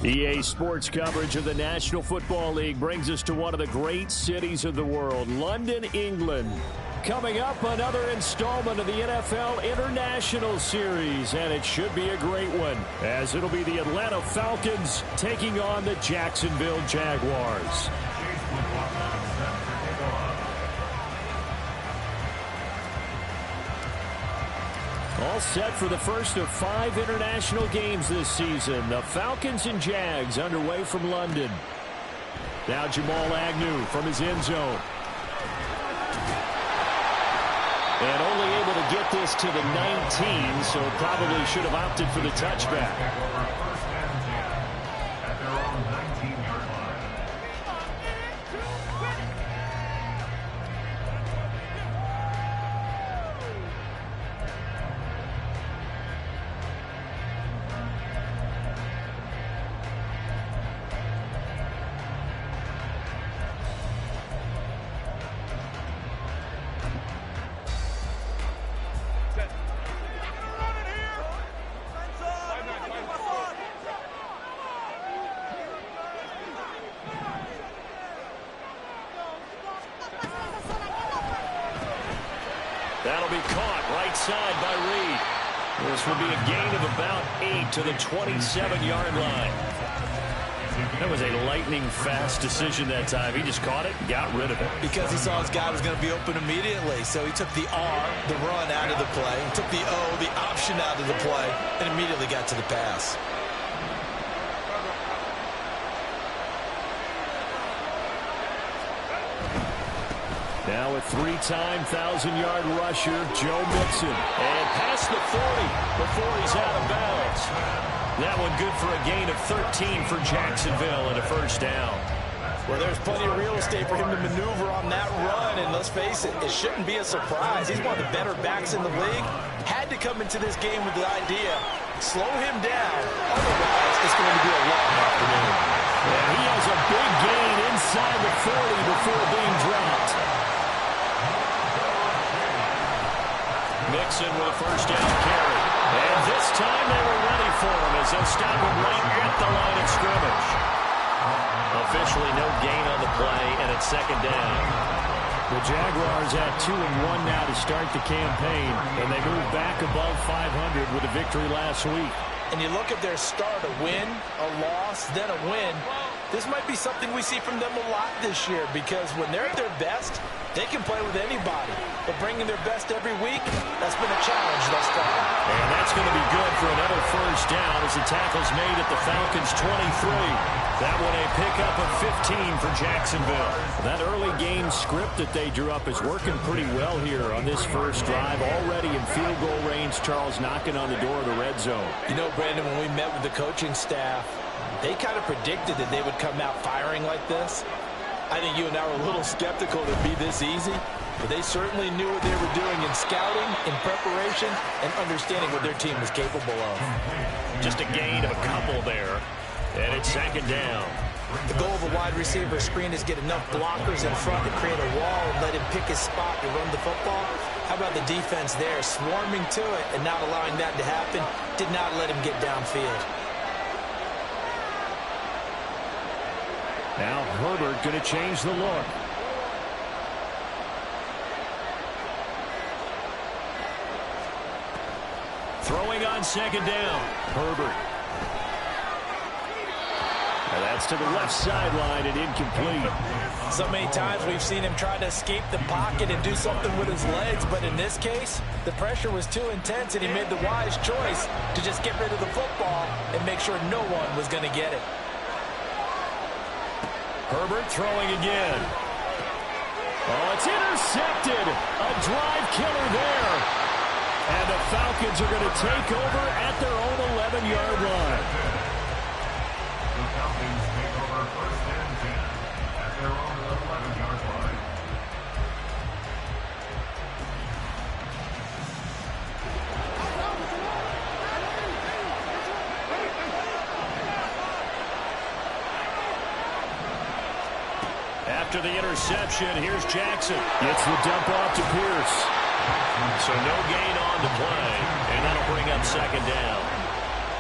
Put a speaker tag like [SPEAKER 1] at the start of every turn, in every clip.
[SPEAKER 1] EA Sports coverage of the National Football League brings us to one of the great cities of the world, London, England. Coming up, another installment of the NFL International Series, and it should be a great one, as it'll be the Atlanta Falcons taking on the Jacksonville Jaguars. All set for the first of 5 international games this season. The Falcons and Jags underway from London. Now Jamal Agnew from his end zone. And only able to get this to the 19, so probably should have opted for the touchback. That'll be caught right side by Reed. This will be a gain of about 8 to the 27-yard line. That was a lightning-fast decision that time. He just caught it and got rid of it.
[SPEAKER 2] Because he saw his guy was going to be open immediately. So he took the R, the run, out of the play. He took the O, the option, out of the play, and immediately got to the pass.
[SPEAKER 1] Now a 3-time 1,000-yard rusher, Joe Mixon. And past the 40 before he's out of bounds. That one good for a gain of 13 for Jacksonville and a first down.
[SPEAKER 2] Well, there's plenty of real estate for him to maneuver on that run. And let's face it, it shouldn't be a surprise. He's one of the better backs in the league. Had to come into this game with the idea, slow him down. Otherwise, it's going to be a long afternoon.
[SPEAKER 1] And he has a big gain inside the 40 before being dropped. Mixon with a first down carry. And this time they were ready for him as they'll stop him right at the line of scrimmage. Officially no gain on the play, and it's second down. The Jaguars at 2-1 now to start the campaign, and they move back above 500 with a victory last week.
[SPEAKER 2] And you look at their start, a win, a loss, then a win. This might be something we see from them a lot this year, because when they're at their best, they can play with anybody. But bringing their best every week, that's been a challenge thus far.
[SPEAKER 1] And that's going to be good for another first down as the tackle's made at the Falcons' 23. That one a pickup of 15 for Jacksonville. That early game script that they drew up is working pretty well here on this first drive. Already in field goal range, Charles knocking on the door of the red zone.
[SPEAKER 2] You know, Brandon, when we met with the coaching staff, they kind of predicted that they would come out firing like this. I think you and I were a little skeptical that it'd be this easy, but they certainly knew what they were doing in scouting, in preparation, and understanding what their team was capable of.
[SPEAKER 1] Just a gain of a couple there, and it's second down.
[SPEAKER 2] The goal of a wide receiver screen is get enough blockers in front to create a wall and let him pick his spot to run the football. How about the defense there, swarming to it and not allowing that to happen? Did not let him get downfield.
[SPEAKER 1] Now Herbert going to change the look. Throwing on second down. Herbert. And that's to the left sideline and incomplete.
[SPEAKER 2] So many times we've seen him try to escape the pocket and do something with his legs, but in this case, the pressure was too intense and he made the wise choice to just get rid of the football and make sure no one was going to get it.
[SPEAKER 1] Herbert throwing again. Oh, it's intercepted. A drive killer there. And the Falcons are going to take over at their own 11-yard line.
[SPEAKER 3] The Falcons take over first and 10 at their own 11-yard line.
[SPEAKER 1] After the interception, here's Jackson. Gets the dump off to Pierce. So no gain on the play, and that'll bring up second down.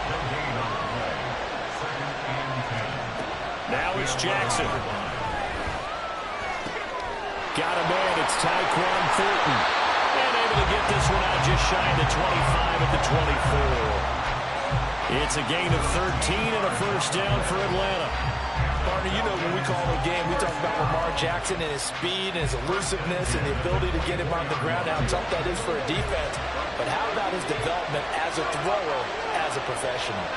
[SPEAKER 3] No gain on the play. Second and
[SPEAKER 1] Here's Jackson. Got a man. It's Tyquan Thornton. And able to get this one out just shy of the 25 at the 24. It's a gain of 13 and a first down for Atlanta.
[SPEAKER 2] Partner, you know when we call a game, we talk about Lamar Jackson and his speed and his elusiveness and the ability to get him on the ground, how tough that is for a defense. But how about his development as a thrower, as a professional?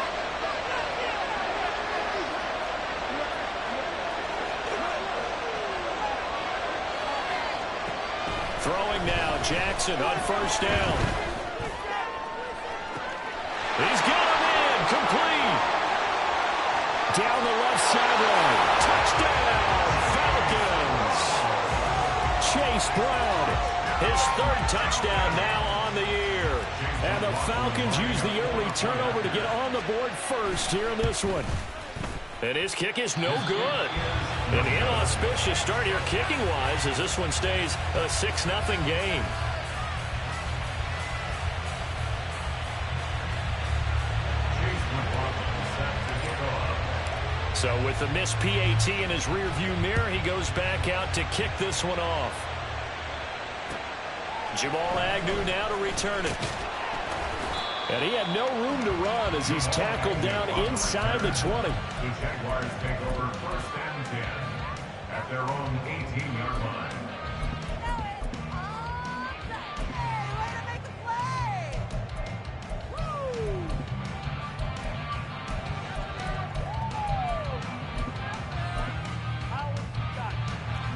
[SPEAKER 1] Throwing now, Jackson on first down. He's got him in, complete. Down the left sideline. Touchdown, Falcons. Chase Brown, his third touchdown now on the year. And the Falcons use the early turnover to get on the board first here in this one. And his kick is no good. An inauspicious start here kicking-wise as this one stays a 6-0 game. So with the missed PAT in his rearview mirror, he goes back out to kick this one off. Jamal Agnew now to return it. And he had no room to run as he's tackled down inside the 20.
[SPEAKER 3] The Jaguars take over first and 10 at their own 18-yard line.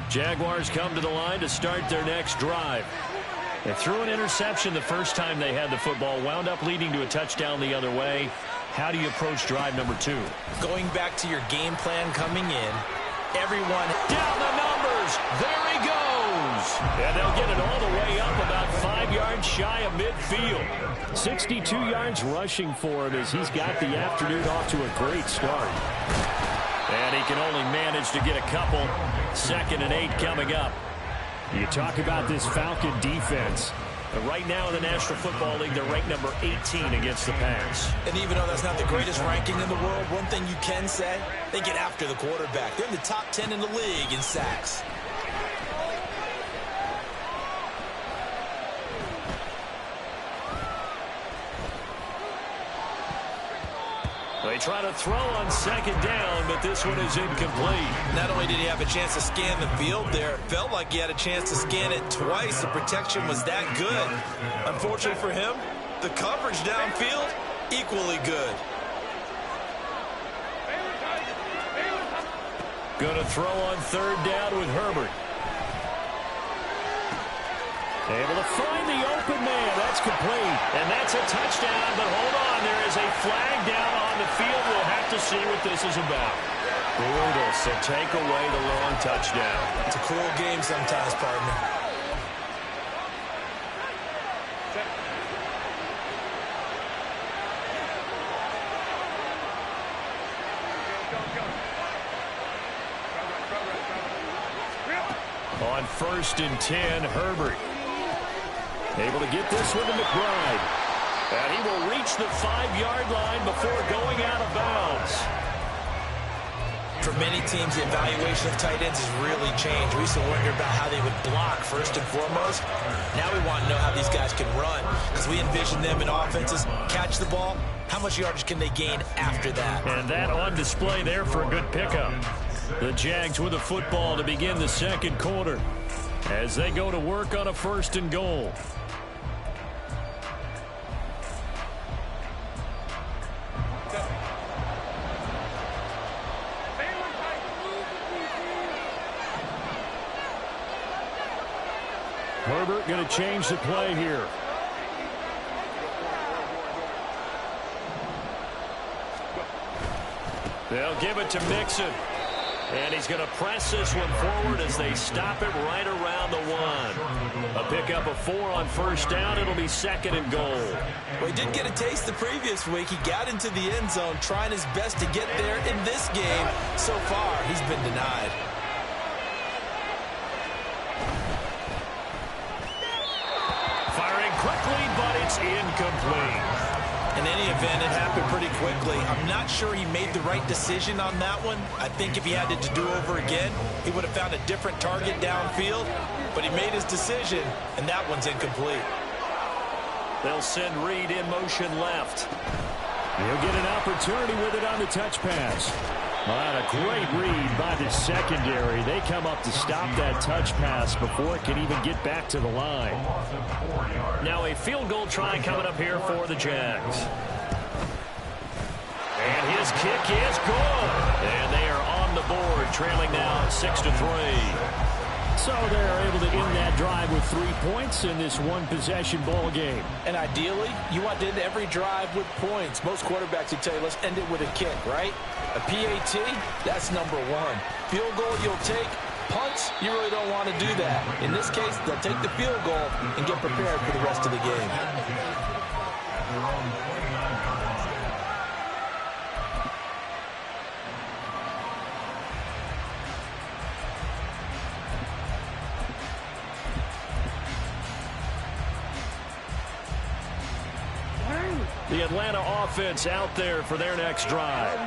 [SPEAKER 1] Jaguars come to the line to start their next drive. They threw an interception the first time they had the football, wound up leading to a touchdown the other way. How do you approach drive number 2?
[SPEAKER 2] Going back to your game plan coming in, everyone
[SPEAKER 1] Down the numbers. There he goes. And they'll get it all the way up about 5 yards shy of midfield. 62 yards rushing for him as he's got the afternoon off to a great start. And he can only manage to get a couple. 2nd and 8 coming up. You talk about this Falcon defense. Right now in the National Football League, they're ranked number 18 against the pass.
[SPEAKER 2] And even though that's not the greatest ranking in the world, one thing you can say, they get after the quarterback. They're in the top 10 in the league in sacks.
[SPEAKER 1] They try to throw on 2nd down, but this one is incomplete.
[SPEAKER 2] Not only did he have a chance to scan the field there, it felt like he had a chance to scan it twice. The protection was that good. Unfortunately for him, the coverage downfield, equally good.
[SPEAKER 1] Going to throw on 3rd down with Herbert. Able to find the open man. That's complete. And that's a touchdown, but hold on. There is a flag down on the field. We'll have to see what this is about. Brutal, so take away the long touchdown.
[SPEAKER 2] It's a cruel game sometimes, partner.
[SPEAKER 1] On 1st and 10, Herbert. Able to get this one to McBride. And he will reach the 5-yard line before going out of bounds.
[SPEAKER 2] For many teams, the evaluation of tight ends has really changed. We used to wonder about how they would block first and foremost. Now we want to know how these guys can run, because we envision them in offenses catch the ball. How much yardage can they gain after that?
[SPEAKER 1] And that on display there for a good pickup. The Jags with the football to begin the 2nd quarter as they go to work on a 1st and goal. Herbert going to change the play here. They'll give it to Mixon. And he's going to press this one forward as they stop it right around the 1. A pickup of 4 on 1st down. It'll be 2nd and goal.
[SPEAKER 2] Well, he did get a taste the previous week. He got into the end zone trying his best to get there in this game. So far, he's been denied. Firing quickly, but it's incomplete. In any event, it happened pretty quickly. I'm not sure he made the right decision on that one. I think if he had it to do over again, he would have found a different target downfield. But he made his decision, and that one's incomplete.
[SPEAKER 1] They'll send Reed in motion left. He'll get an opportunity with it on the touch pass. And a great read by the secondary. They come up to stop that touch pass before it can even get back to the line. Now a field goal try coming up here for the Jags. And his kick is good. And they are on the board, trailing now 6-3. So they're able to end that drive with 3 points in this one-possession ball game.
[SPEAKER 2] And ideally, you want to end every drive with points. Most quarterbacks would tell you, let's end it with a kick, right? A PAT, that's number one. Field goal you'll take. Punts, you really don't want to do that. In this case, they'll take the field goal and get prepared for the rest of the game.
[SPEAKER 1] The Atlanta offense out there for their next drive.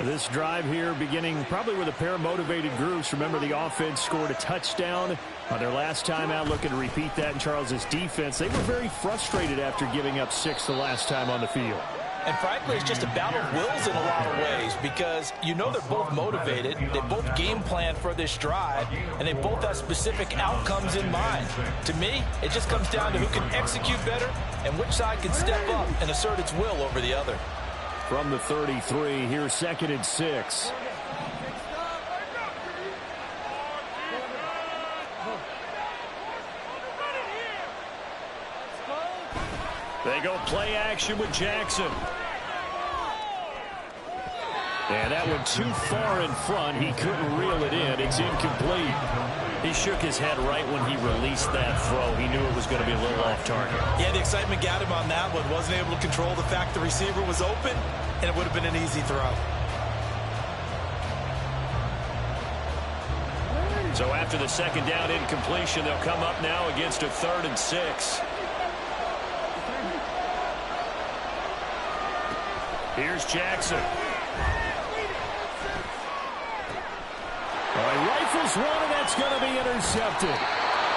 [SPEAKER 1] This drive here beginning probably with a pair of motivated groups. Remember, the offense scored a touchdown on their last time out. Looking to repeat that in Charles's defense. They were very frustrated after giving up 6 the last time on the field.
[SPEAKER 2] And frankly, it's just a battle of wills in a lot of ways because you know they're both motivated. They both game plan for this drive, and they both have specific outcomes in mind. To me, it just comes down to who can execute better and which side can step up and assert its will over the other.
[SPEAKER 1] From the 33, here's 2nd and 6. They go play action with Jackson. And that one too far in front. He couldn't reel it in. It's incomplete. He shook his head right when he released that throw. He knew it was going to be a little off target.
[SPEAKER 2] Yeah, the excitement got him on that one. Wasn't able to control the fact the receiver was open, and it would have been an easy throw.
[SPEAKER 1] So after the second down incompletion, they'll come up now against a 3rd and 6. Here's Jackson. He rifles one, and that's going to be intercepted.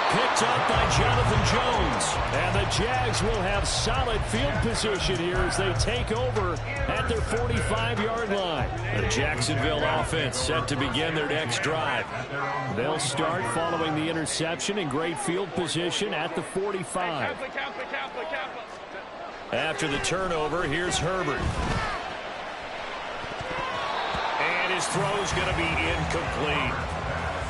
[SPEAKER 1] Picked up by Jonathan Jones. And the Jags will have solid field position here as they take over at their 45-yard line. The Jacksonville offense set to begin their next drive. They'll start following the interception in great field position at the 45. After the turnover, here's Herbert. And his throw's going to be incomplete.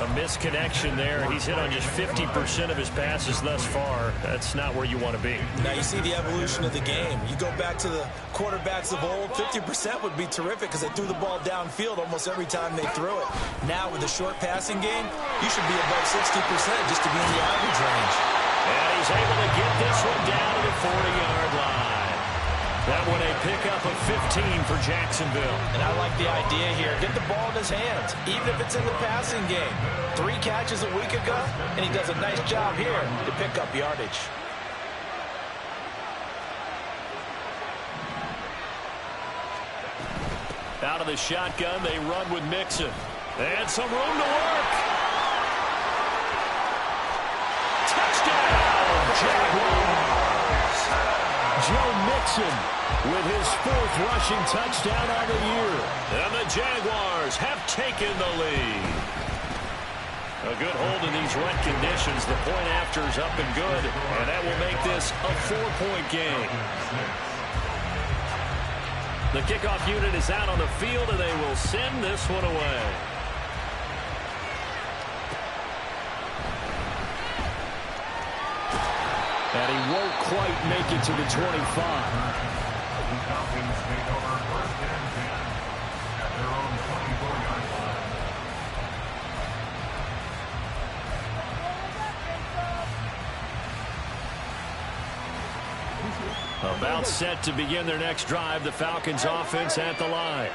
[SPEAKER 1] A misconnection there. He's hit on just 50% of his passes thus far. That's not where you want to be.
[SPEAKER 2] Now you see the evolution of the game. You go back to the quarterbacks of old, 50% would be terrific because they threw the ball downfield almost every time they threw it. Now with the short passing game, you should be above 60% just to be in the average range.
[SPEAKER 1] And he's able to get this one down to the 40-yard line. That one a pickup of 15 for Jacksonville.
[SPEAKER 2] And I like the idea here. Get the ball in his hands, even if it's in the passing game. 3 catches a week ago, and he does a nice job here to pick up yardage.
[SPEAKER 1] Out of the shotgun, they run with Mixon. And some room to work. Touchdown, Jaguars! Joe Mixon with his 4th rushing touchdown on the year. And the Jaguars have taken the lead. A good hold in these wet conditions. The point after is up and good. And that will make this a 4-point game. The kickoff unit is out on the field, and they will send this one away. And he won't quite make it to the 25.
[SPEAKER 3] The Falcons take over 1st and 10 at their own 24-yard line.
[SPEAKER 1] About set to begin their next drive, the Falcons offense at the line.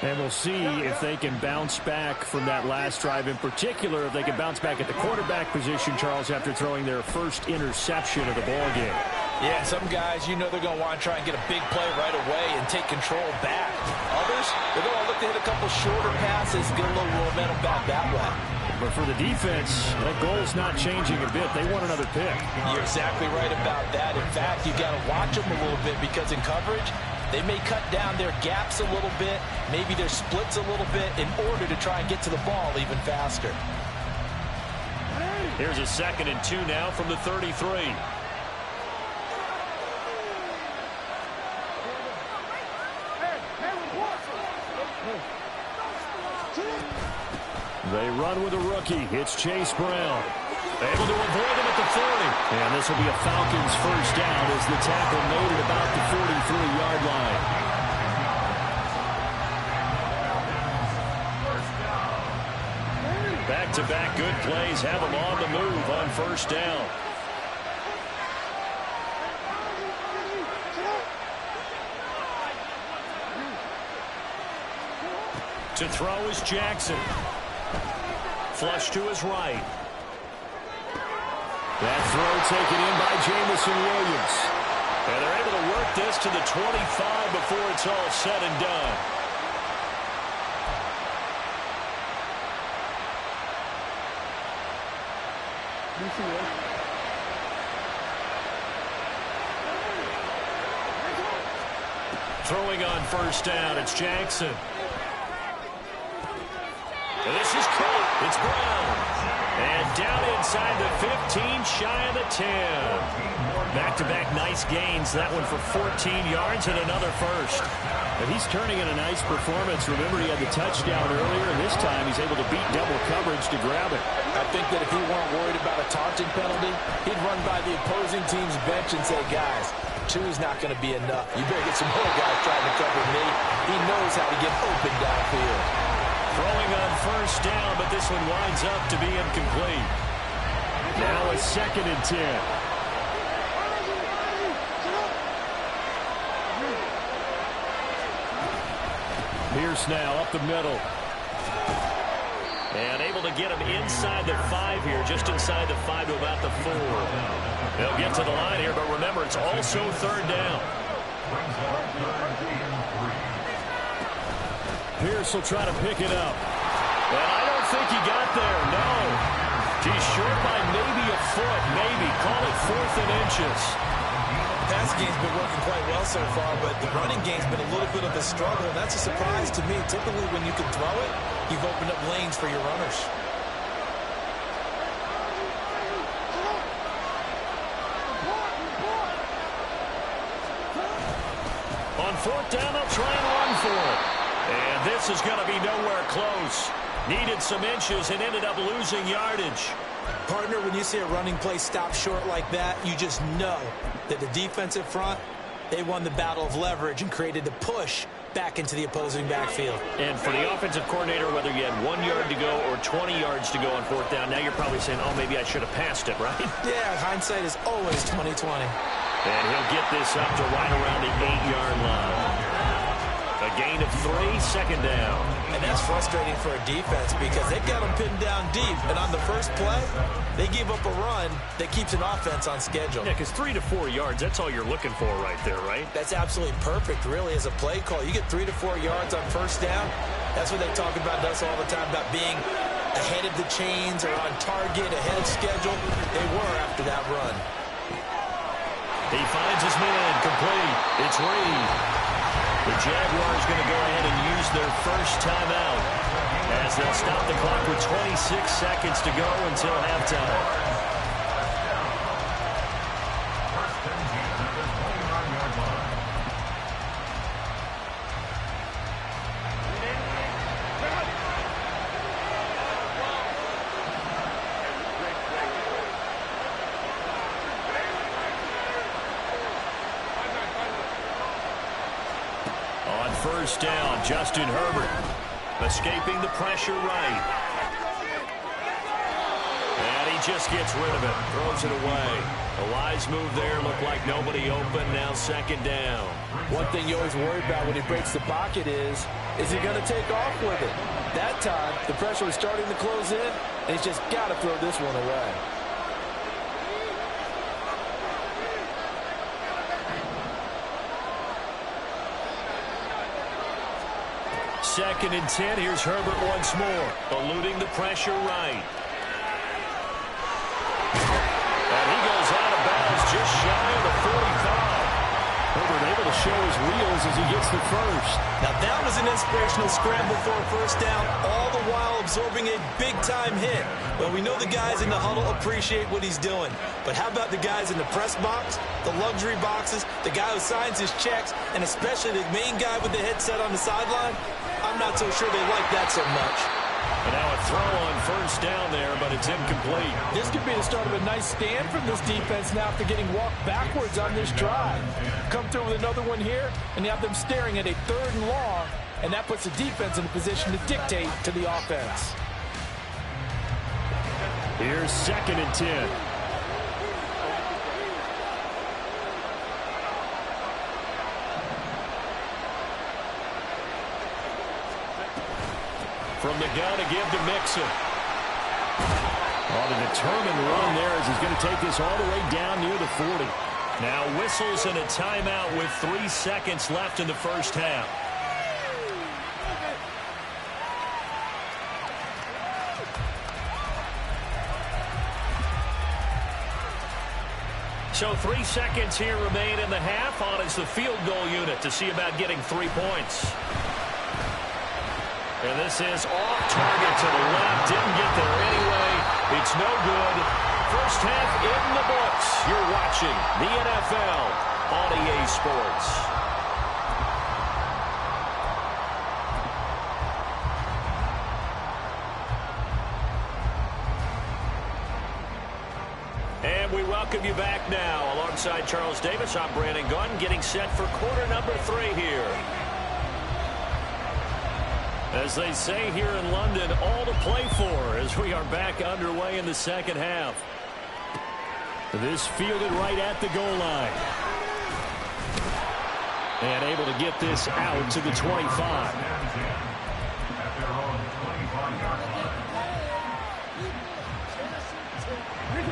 [SPEAKER 1] And we'll see if they can bounce back from that last drive. In particular, if they can bounce back at the quarterback position, Charles, after throwing their first interception of the ball game.
[SPEAKER 2] Yeah, some guys, you know they're going to want to try and get a big play right away and take control back. Others, they're going to look to hit a couple shorter passes, get a little momentum back that way.
[SPEAKER 1] But for the defense, that goal's not changing a bit. They want another pick.
[SPEAKER 2] You're exactly right about that. In fact, you got to watch them a little bit because in coverage, they may cut down their gaps a little bit, maybe their splits a little bit in order to try and get to the ball even faster.
[SPEAKER 1] Here's a 2nd and 2 now from the 33. They run with a rookie. It's Chase Brown. Able to avoid him at the 40. And this will be a Falcons first down as the tackle made at about the 43-yard line. Back-to-back good plays have them on the move on first down. To throw is Jackson. Flush to his right. That throw taken in by Jamison Williams. And they're able to work this to the 25 before it's all said and done. Throwing on first down, it's Jackson. And this is caught. It's Brown. And down inside the 15, shy of the 10. Back-to-back nice gains. That one for 14 yards and another first. And he's turning in a nice performance. Remember, he had the touchdown earlier, and this time he's able to beat double coverage to grab it.
[SPEAKER 2] I think that if he weren't worried about a taunting penalty, he'd run by the opposing team's bench and say, guys, 2 is not going to be enough. You better get some more guys trying to cover me. He knows how to get open downfield.
[SPEAKER 1] Throwing on first down, but this one winds up to be incomplete. Now a 2nd and 10. Pierce now up the middle. And able to get him inside the 5 here, just inside the 5 to about the 4. They'll get to the line here, but remember, it's also 3rd down. Pierce will try to pick it up. And I don't think he got there, no. He's short by maybe a foot, maybe. Call it 4th and inches.
[SPEAKER 2] Pass game's been working quite well so far, but the running game's been a little bit of a struggle. That's a surprise to me. Typically, when you can throw it, you've opened up lanes for your runners.
[SPEAKER 1] On 4th down, they'll try and run for it. And this is going to be nowhere close. Needed some inches and ended up losing yardage.
[SPEAKER 2] Partner, when you see a running play stop short like that, you just know that the defensive front, they won the battle of leverage and created the push back into the opposing backfield.
[SPEAKER 1] And for the offensive coordinator, whether you had 1 yard to go or 20 yards to go on 4th down, now you're probably saying, oh, maybe I should have passed it, right?
[SPEAKER 2] Yeah, hindsight is always 20/20.
[SPEAKER 1] And he'll get this up to right around the 8-yard line. A gain of 3, 2nd down.
[SPEAKER 2] And that's frustrating for a defense because they've got them pinned down deep. And on the first play, they give up a run that keeps an offense on schedule.
[SPEAKER 1] Yeah, because 3 to 4 yards, that's all you're looking for right there, right?
[SPEAKER 2] That's absolutely perfect, really, as a play call. You get 3 to 4 yards on first down. That's what they talk about us all the time, about being ahead of the chains or on target, ahead of schedule. They were after that run.
[SPEAKER 1] He finds his man, complete. It's Reed. The Jaguars going to go ahead and use their first timeout as they'll stop the clock with 26 seconds to go until halftime. First down, Justin Herbert escaping the pressure right. And he just gets rid of it, throws it away. A wise move there, looked like nobody open, now 2nd down.
[SPEAKER 2] One thing you always worry about when he breaks the pocket is he going to take off with it? That time, the pressure was starting to close in, and he's just got to throw this one away.
[SPEAKER 1] 2nd and 10. Here's Herbert once more, eluding the pressure right. And he goes out of bounds just shy of the 45. Herbert able to show his wheels as he gets the first.
[SPEAKER 2] Now that was an inspirational scramble for a first down, all the while absorbing a big-time hit. Well, we know the guys in the huddle appreciate what he's doing. But how about the guys in the press box, the luxury boxes, the guy who signs his checks, and especially the main guy with the headset on the sideline? I'm not so sure they like that so much.
[SPEAKER 1] And now a throw on first down there, but it's incomplete.
[SPEAKER 2] This could be the start of a nice stand from this defense now after getting walked backwards on this drive. Come through with another one here, and you have them staring at a 3rd and long, and that puts the defense in a position to dictate to the offense.
[SPEAKER 1] Here's 2nd and 10. From the gun to give to Mixon. On a determined run there as he's going to take this all the way down near the 40. Now whistles and a timeout with 3 seconds left in the first half. So 3 seconds here remain in the half. On is the field goal unit to see about getting 3 points. And this is off target to the left. Didn't get there anyway. It's no good. First half in the books. You're watching the NFL on EA Sports. And we welcome you back now. Alongside Charles Davis, I'm Brandon Gunn, getting set for quarter number 3 here. As they say here in London, all to play for as we are back underway in the second half. This fielded right at the goal line. And able to get this out to the 25.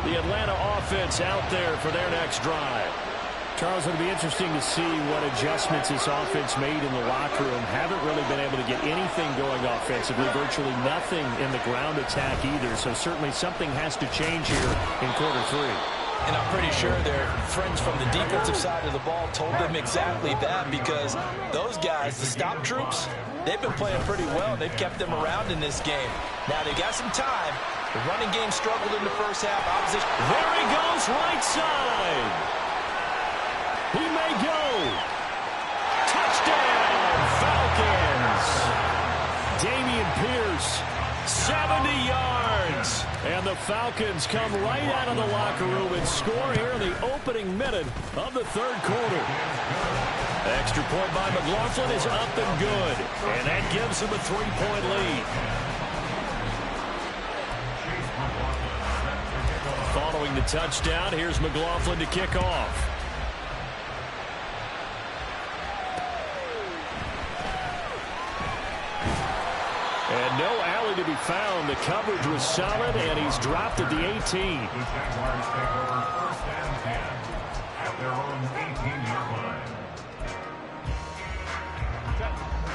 [SPEAKER 1] The Atlanta offense out there for their next drive. Charles, it'll be interesting to see what adjustments this offense made in the locker room. Haven't really been able to get anything going offensively, virtually nothing in the ground attack either. So certainly something has to change here in quarter 3.
[SPEAKER 2] And I'm pretty sure their friends from the defensive side of the ball told them exactly that, because those guys, the stop troops, they've been playing pretty well. They've kept them around in this game. Now they got some time. The running game struggled in the first half. Opposition.
[SPEAKER 1] There he goes, right side. He may go. Touchdown, Falcons. Dameon Pierce, 70 yards. And the Falcons come right out of the locker room and score here in the opening minute of the 3rd quarter. Extra point by McLaughlin is up and good. And that gives him a 3-point lead. Following the touchdown, here's McLaughlin to kick off. And no alley to be found. The coverage was solid, and he's dropped at the 18.
[SPEAKER 3] The Jaguars take over 1st and 10 at their own 18-yard line.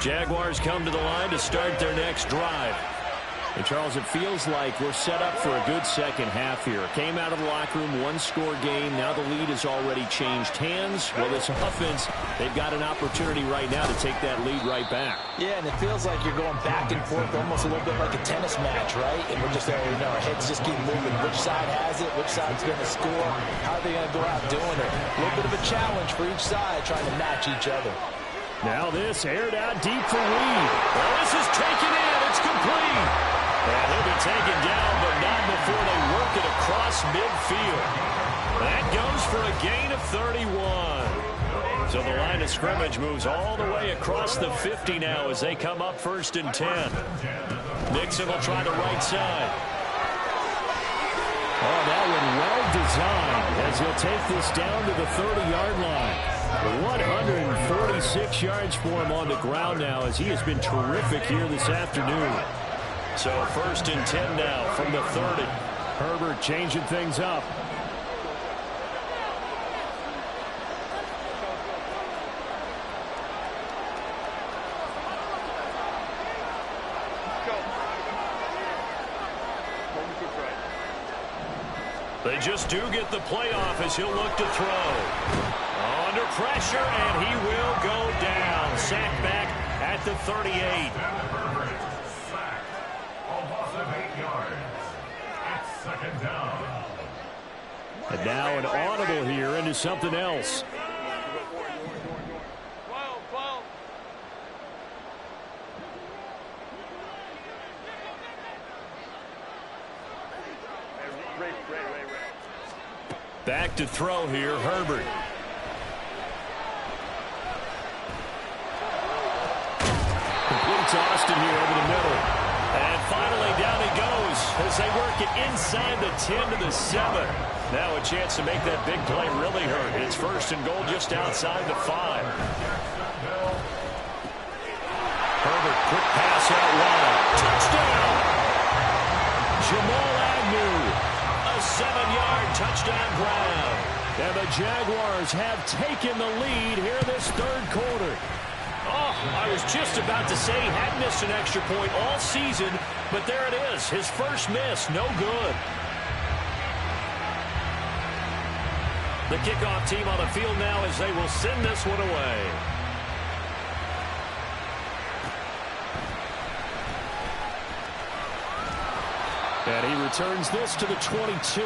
[SPEAKER 1] Jaguars come to the line to start their next drive. And Charles, it feels like we're set up for a good second half here. Came out of the locker room, 1-score game. Now the lead has already changed hands. Well, this offense, they've got an opportunity right now to take that lead right back.
[SPEAKER 2] Yeah, and it feels like you're going back and forth, almost a little bit like a tennis match, right? And we're just there, our heads just keep moving. Which side has it? Which side's going to score? How are they going to go out doing it? A little bit of a challenge for each side, trying to match each other.
[SPEAKER 1] Now this aired out deep for Reed. Well, this is taken in. It's complete. And he'll be taken down, but not before they work it across midfield. That goes for a gain of 31. So the line of scrimmage moves all the way across the 50 now as they come up 1st and 10. Nixon will try the right side. Oh, that one well designed as he'll take this down to the 30-yard line. 146 yards for him on the ground now as he has been terrific here this afternoon. So 1st and 10 now from the 30. Herbert changing things up. They just do get the playoff as he'll look to throw. Under pressure, and he will go down. Sacked back at the 38.
[SPEAKER 3] Sack. A loss of 8 yards. It's second down.
[SPEAKER 1] And now an audible here into something else. Back to throw here, Herbert. Complete to Austin here over the middle. And finally down he goes as they work it inside the 10 to the 7. Now a chance to make that big play really hurt. It's first and goal just outside the 5. Herbert, quick pass out wide. Touchdown! Jamal Agnew. A 7-yard touchdown ground. And the Jaguars have taken the lead here in this third quarter. Oh, I was just about to say he hadn't missed an extra point all season, but there it is. His first miss, no good. The kickoff team on the field now as they will send this one away. And he returns this to the 22.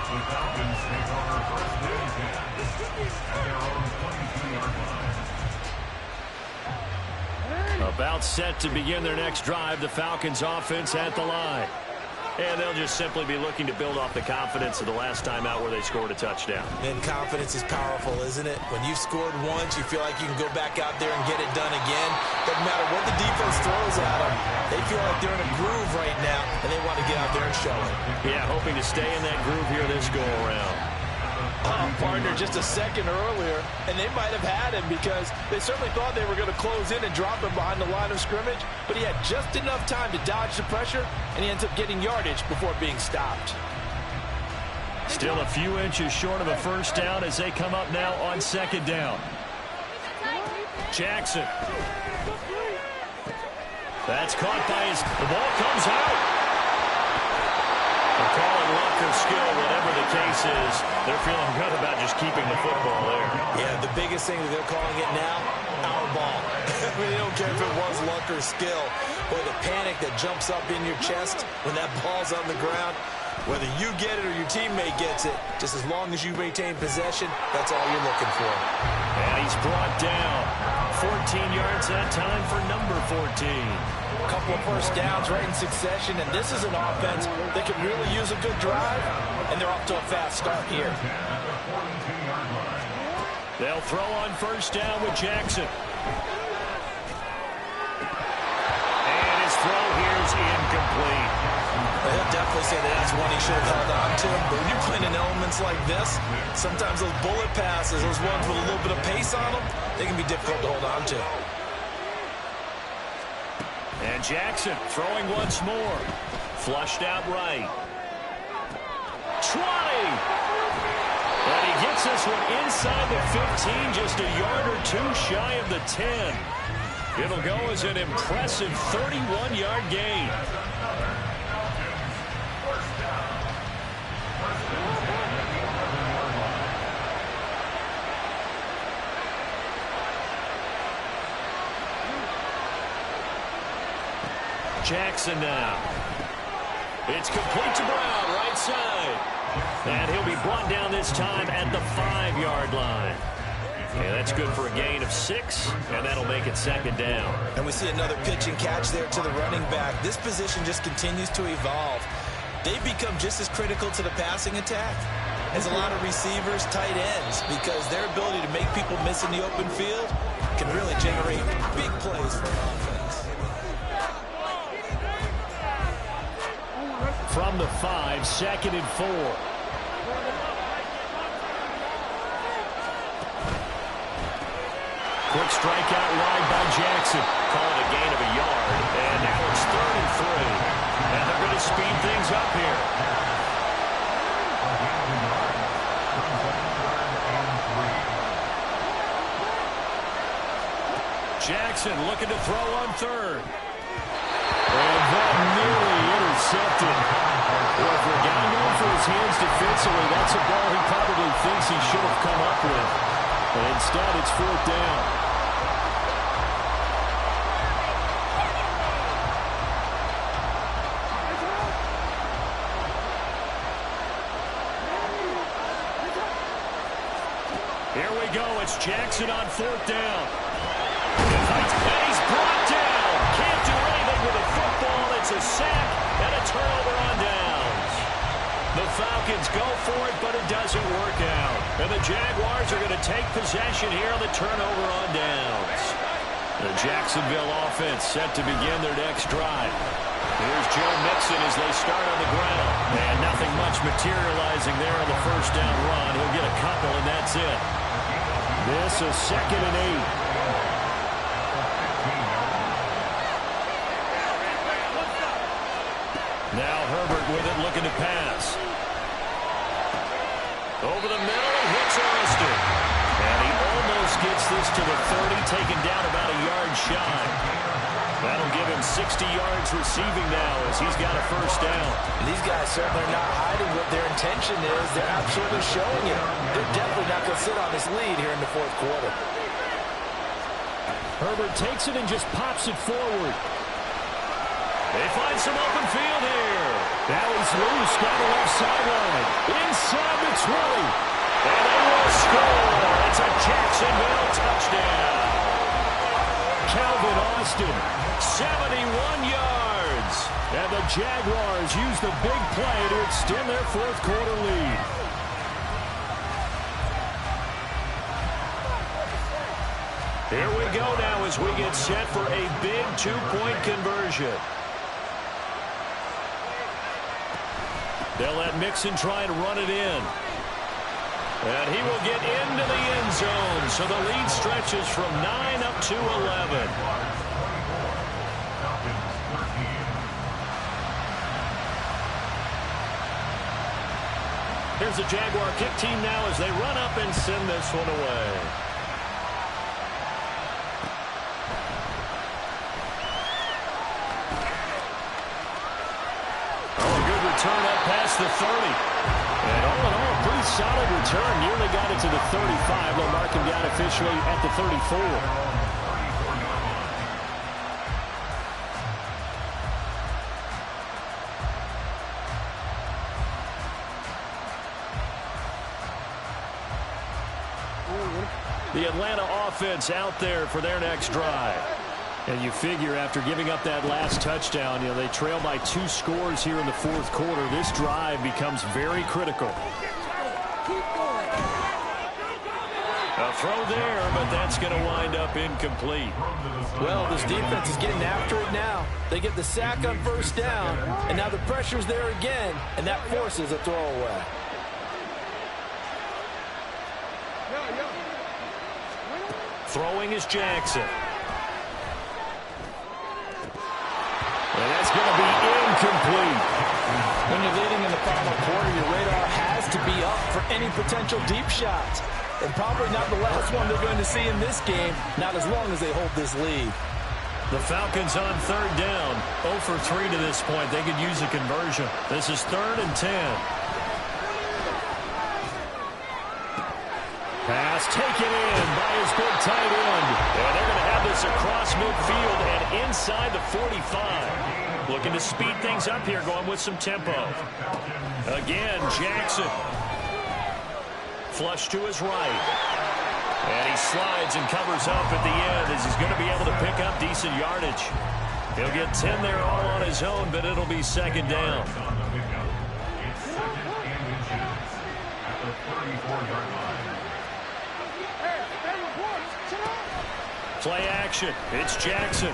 [SPEAKER 3] The Falcons take over first and 10 at their own 22-yard line.
[SPEAKER 1] About set to begin their next drive, the Falcons offense at the line. And they'll just simply be looking to build off the confidence of the last time out where they scored a touchdown.
[SPEAKER 2] And confidence is powerful, isn't it? When you've scored once, you feel like you can go back out there and get it done again. Doesn't matter what the defense throws at them. They feel like they're in a groove right now, and they want to get out there and show it.
[SPEAKER 1] Yeah, hoping to stay in that groove here this go-around.
[SPEAKER 2] Partner just a second earlier, and they might have had him because they certainly thought they were going to close in and drop him behind the line of scrimmage, but he had just enough time to dodge the pressure, and he ends up getting yardage before being stopped.
[SPEAKER 1] Still a few inches short of a first down as they come up now on second down. Jackson. That's caught by his... The ball comes out. They're calling luck or skill, whatever the case is. They're feeling good about just keeping the football there.
[SPEAKER 2] Yeah, the biggest thing that they're calling it now, our ball. I mean, they don't care if it was luck or skill. Boy, the panic that jumps up in your chest when that ball's on the ground, whether you get it or your teammate gets it, just as long as you maintain possession, that's all you're looking for.
[SPEAKER 1] And he's brought down. 14 yards that time for number 14.
[SPEAKER 2] A couple of first downs right in succession, and this is an offense that can really use a good drive, and they're off to a fast start here.
[SPEAKER 1] They'll throw on first down with Jackson. And his throw here is incomplete.
[SPEAKER 2] He'll definitely say that that's one he should have held on to, but when you're playing in elements like this, sometimes those bullet passes, those ones with a little bit of pace on them, they can be difficult to hold on to.
[SPEAKER 1] And Jackson throwing once more. Flushed out right. 20! And he gets this one inside the 15, just a yard or two shy of the 10. It'll go as an impressive 31-yard gain. Jackson now. It's complete to Brown, right side. And he'll be brought down this time at the 5-yard line. And that's good for a gain of 6, and that'll make it second down.
[SPEAKER 2] And we see another pitch and catch there to the running back. This position just continues to evolve. They've become just as critical to the passing attack as a lot of receivers, tight ends, because their ability to make people miss in the open field can really generate big plays for an offense.
[SPEAKER 1] From the 5, second and 4. Quick strike out wide by Jackson. Call it a gain of a yard. And now it's 3rd and 3. And they're going to speed things up here. Jackson looking to throw on 3rd. And that nearly intercepted. Well, for a his hands defensively. That's a ball he probably thinks he should have come up with. But instead, it's 4th down. Here we go. It's Jackson on 4th down. And he's brought down. Can't do anything with a football. It's a sack and a turnover on downs. The Falcons go for it, but it doesn't work out. And the Jaguars are going to take possession here on the turnover on downs. The Jacksonville offense set to begin their next drive. Here's Joe Mixon as they start on the ground. And nothing much materializing there on the 1st down run. He'll get a couple, and that's it. This is 2nd and 8. Now Herbert with it, looking to pass. Over the middle, hits Austin. And he almost gets this to the 30, taken down about a yard shy. That'll give him 60 yards receiving now as he's got a 1st down.
[SPEAKER 2] And these guys certainly are not hiding what their intention is. They're absolutely showing it. They're definitely not going to sit on this lead here in the 4th quarter.
[SPEAKER 1] Herbert takes it and just pops it forward. They find some open field here. Now he's loose down the left sideline. Inside the 20. And they will score. It's a Jacksonville touchdown. Calvin Austin, 71 yards. And the Jaguars use the big play to extend their 4th quarter lead. Here we go now as we get set for a big 2-point conversion. They'll let Mixon try and run it in. And he will get into the end zone. So the lead stretches from 9 up to 11. Here's the Jaguar kick team now as they run up and send this one away. Return up past the 30. And all in all, pretty solid return. Nearly got it to the 35. They'll mark him down officially at the 34. The Atlanta offense out there for their next drive. And you figure after giving up that last touchdown, they trail by 2 scores here in the 4th quarter. This drive becomes very critical. A throw there, but that's going to wind up incomplete.
[SPEAKER 2] Well, this defense is getting after it now. They get the sack on 1st down, and now the pressure's there again, and that forces a throwaway.
[SPEAKER 1] Throwing is Jackson. And that's going to be incomplete.
[SPEAKER 2] When you're leading in the final quarter, your radar has to be up for any potential deep shots. And probably not the last one they're going to see in this game, not as long as they hold this lead.
[SPEAKER 1] The Falcons on 3rd down. 0 for 3 to this point. They could use a conversion. This is 3rd and 10. Pass taken in by his big tight end. And they're going to have this across midfield and inside the 45. Looking to speed things up here, going with some tempo. Again, Jackson. Flush to his right. And he slides and covers up at the end as he's going to be able to pick up decent yardage. He'll get 10 there all on his own, but it'll be 2nd down.
[SPEAKER 3] It's 2nd and inches at the 34-yard line.
[SPEAKER 1] Play action. It's Jackson.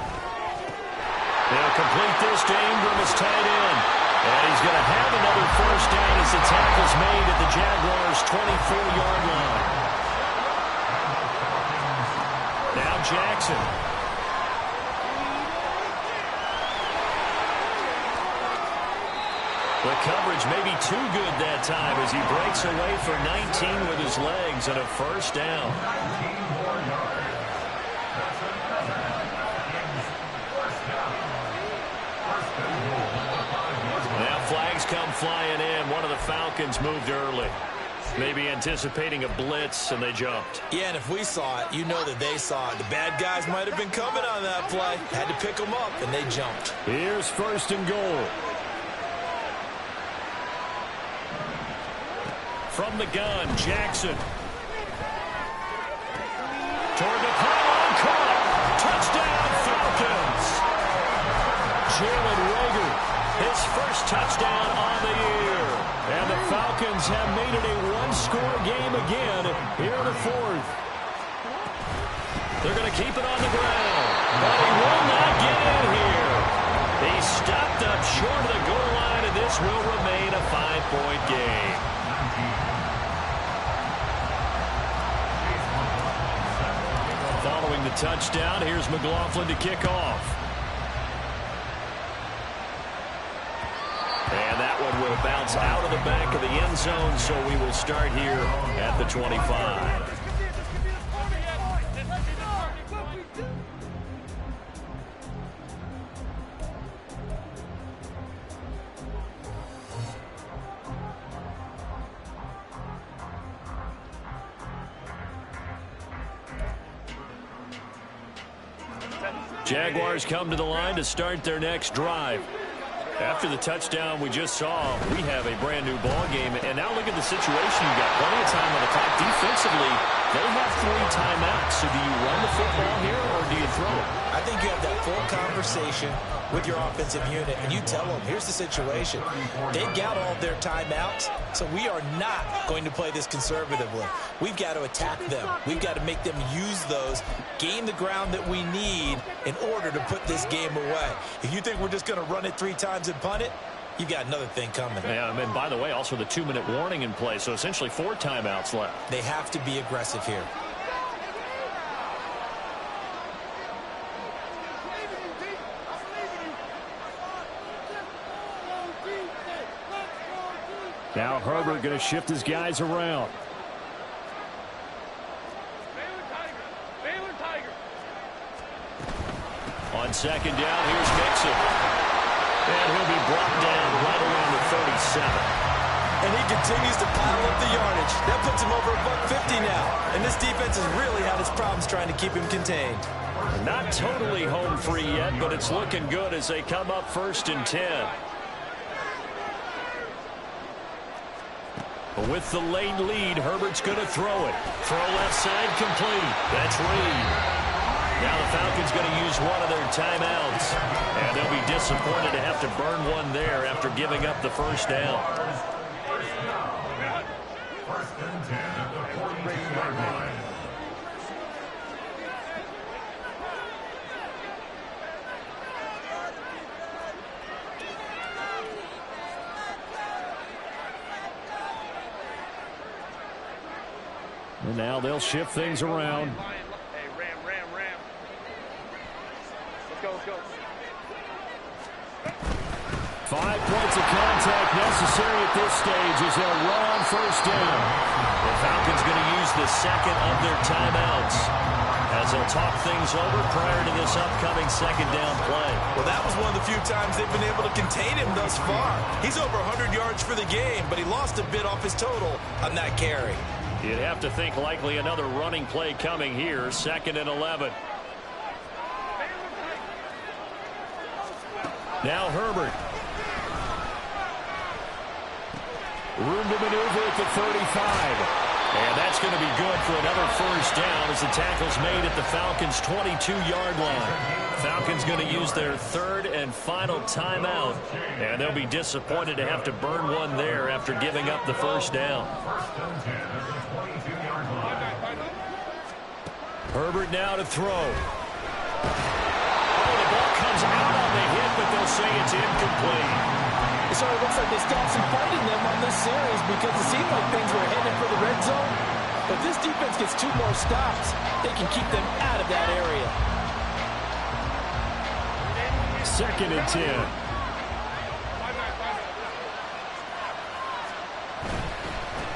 [SPEAKER 1] They'll complete this to Ingram as tight end. And he's going to have another 1st down as the tackle's made at the Jaguars' 24-yard line. Now Jackson. The coverage may be too good that time as he breaks away for 19 with his legs and a 1st down. come flying in. One of the Falcons moved early. Maybe anticipating a blitz, and they jumped.
[SPEAKER 2] Yeah, and if we saw it, you know that they saw it. The bad guys might have been coming on that play. Had to pick them up, and they jumped.
[SPEAKER 1] Here's 1st and goal. From the gun, Jackson. Toward the pylon, caught. Touchdown, Falcons. Jalen Reagor, his first touchdown on the year. And the Falcons have made it a one-score game again here in the 4th. They're going to keep it on the ground, but he will not get in here. He stopped up short of the goal line, and this will remain a 5-point game. Following the touchdown, here's McLaughlin to kick off. And that one will bounce out of the back of the end zone, so we will start here at the 25. Jaguars come to the line to start their next drive. After the touchdown we just saw, we have a brand-new ball game. And now look at the situation. You've got plenty of time on the clock. Defensively, they have 3 timeouts. So do you run the football here, or do you throw it?
[SPEAKER 2] I think you have that full conversation with your offensive unit, and you tell them, here's the situation. They've got all their timeouts, so we are not going to play this conservatively. We've got to attack them. We've got to make them use those, gain the ground that we need in order to put this game away. If you think we're just going to run it 3 times and punt it, you got another thing coming.
[SPEAKER 1] Yeah, and by the way, also the 2-minute warning in play, so essentially 4 timeouts left.
[SPEAKER 2] They have to be aggressive here.
[SPEAKER 1] Now Herbert going to shift his guys around. On 2nd down, here's Mixon. And he'll be brought down right around the 37.
[SPEAKER 2] And he continues to pile up the yardage. That puts him over $150 now. And this defense has really had its problems trying to keep him contained.
[SPEAKER 1] Not totally home free yet, but it's looking good as they come up 1st and 10. With the late lead, Herbert's going to throw it. Throw left side complete. That's Reed. Now the Falcons going to use one of their timeouts. And they'll be disappointed to have to burn one there after giving up the 1st down.
[SPEAKER 3] 1st and 10 at the 42-yard line.
[SPEAKER 1] And now they'll shift things around.
[SPEAKER 4] Hey, Ram. Let's go.
[SPEAKER 1] 5 points of contact necessary at this stage as they'll run on 1st down. The Falcons going to use the 2nd of their timeouts as they'll talk things over prior to this upcoming 2nd down play.
[SPEAKER 2] Well, that was one of the few times they've been able to contain him thus far. He's over 100 yards for the game, but he lost a bit off his total on that carry.
[SPEAKER 1] You'd have to think likely another running play coming here. 2nd and 11. Now Herbert. Room to maneuver at the 35. And that's going to be good for another 1st down as the tackle's made at the Falcons' 22-yard line. Falcons going to use their 3rd and final timeout. And they'll be disappointed to have to burn one there after giving up the 1st down. Herbert now to throw. Oh, the ball comes out on the hit, but they'll say it's incomplete.
[SPEAKER 2] So it looks like they stopped some fighting them on this series because it seemed like things were headed for the red zone. But this defense gets 2 more stops. They can keep them out of that area.
[SPEAKER 1] 2nd and 10.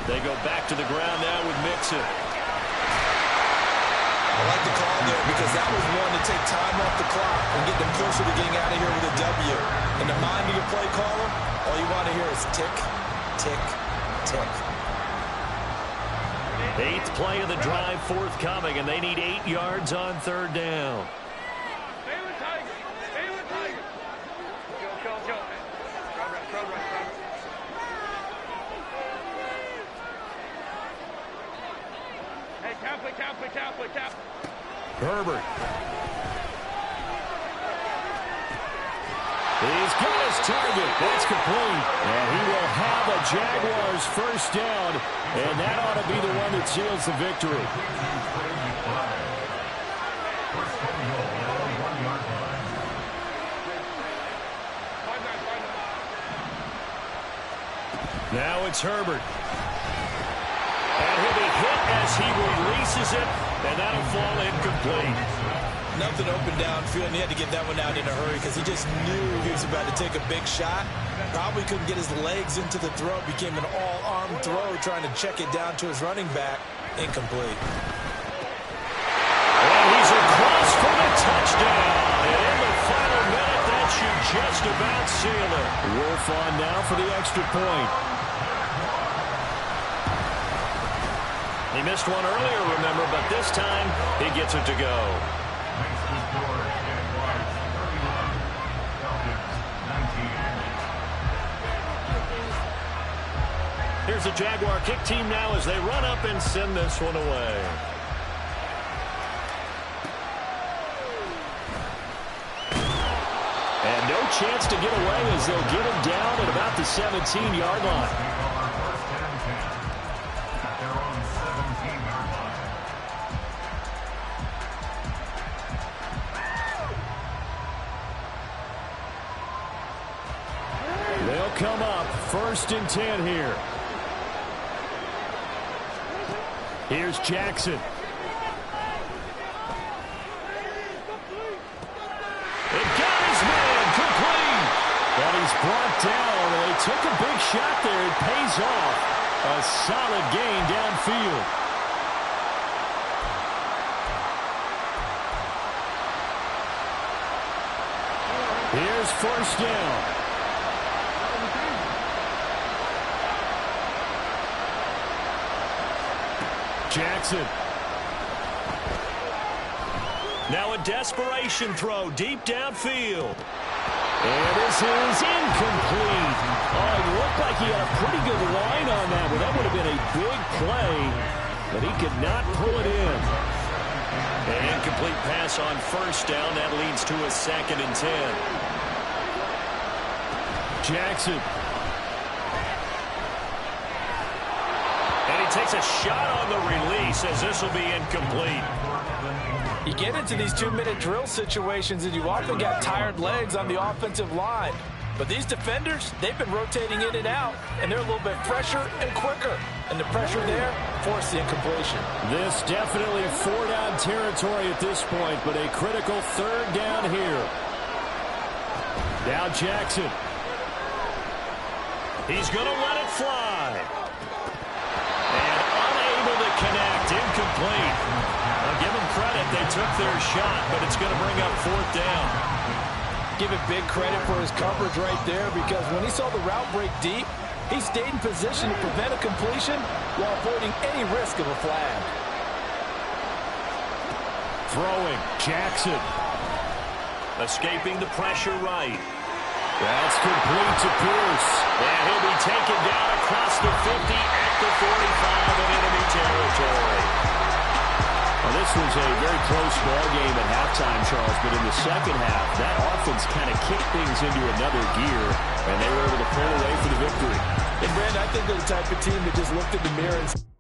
[SPEAKER 1] They go back to the ground now with Mixon.
[SPEAKER 2] I like the call there because that was one to take time off the clock and get them closer to getting out of here with a W. In the mind of your play caller, all you want to hear is is tick, tick, tick.
[SPEAKER 1] 8th play of the drive forthcoming, and they need 8 yards on 3rd down. Herbert. He's got his target. That's complete. And he will have a Jaguars first down. And that ought to be the one that seals the victory. Now it's Herbert. And he'll be hit as he releases it. And that'll fall incomplete.
[SPEAKER 2] Nothing open downfield, and he had to get that one out in a hurry because he just knew he was about to take a big shot. Probably couldn't get his legs into the throw. Became an all-arm throw, trying to check it down to his running back. Incomplete.
[SPEAKER 1] And he's across for the touchdown. And in the final minute, that should just about seal it. Wolf on now for the extra point. He missed one earlier, remember, but this time he gets it to go. Here's the Jaguar kick team now as they run up and send this one away. And no chance to get away as they'll get him down at about the 17-yard line. They'll come up 1st and 10 here. Here's Jackson. It got his man complete. But he's brought down. They took a big shot there. It pays off. A solid gain downfield. Here's 1st down. Jackson. Now a desperation throw deep downfield. And this is incomplete. Oh, it looked like he had a pretty good line on that, but that would have been a big play. But he could not pull it in. An incomplete pass on 1st down. That leads to a 2nd and 10. Jackson. Takes a shot on the release as this will be incomplete.
[SPEAKER 2] You get into these 2-minute drill situations and you often got tired legs on the offensive line. But these defenders, they've been rotating in and out, and they're a little bit fresher and quicker. And the pressure there forced the incompletion.
[SPEAKER 1] This definitely 4-down territory at this point, but a critical 3rd down here. Now Jackson. He's going to let it fly. Connect, incomplete. I'll give them credit. They took their shot, but it's going to bring up 4th down.
[SPEAKER 2] Give it big credit for his coverage right there because when he saw the route break deep, he stayed in position to prevent a completion while avoiding any risk of a flag.
[SPEAKER 1] Throwing, Jackson. Escaping the pressure right. That's complete to Pierce. And he'll be taken down across the 50 at the 45 in enemy territory. Well, this was a very close ball game at halftime, Charles, but in the second half, that offense kind of kicked things into another gear, and they were able to pull away for the victory.
[SPEAKER 2] And, Brandon, I think they're the type of team that just looked in the mirror and